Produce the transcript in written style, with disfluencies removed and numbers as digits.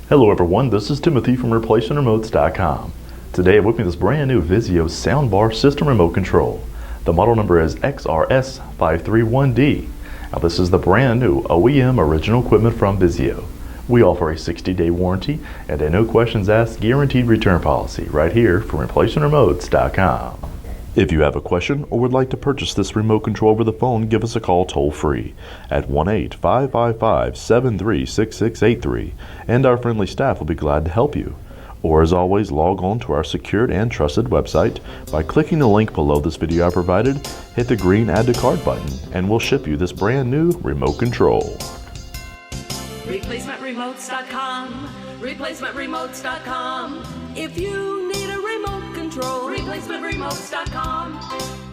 Hello everyone, this is Timothy from ReplacementRemotes.com. Today I'm with me this brand new VIZIO soundbar system remote control. The model number is XRS531D. Now this is the brand new OEM original equipment from VIZIO. We offer a 60-day warranty and a no questions asked guaranteed return policy right here from ReplacementRemotes.com. If you have a question or would like to purchase this remote control over the phone, give us a call toll free at 1-855-553-6683 and our friendly staff will be glad to help you. Or as always, log on to our secured and trusted website by clicking the link below this video I provided, hit the green add to cart button, and we'll ship you this brand new remote control. ReplacementRemotes.com, ReplacementRemotes.com. If you need a remote control, ReplacementRemotes.com.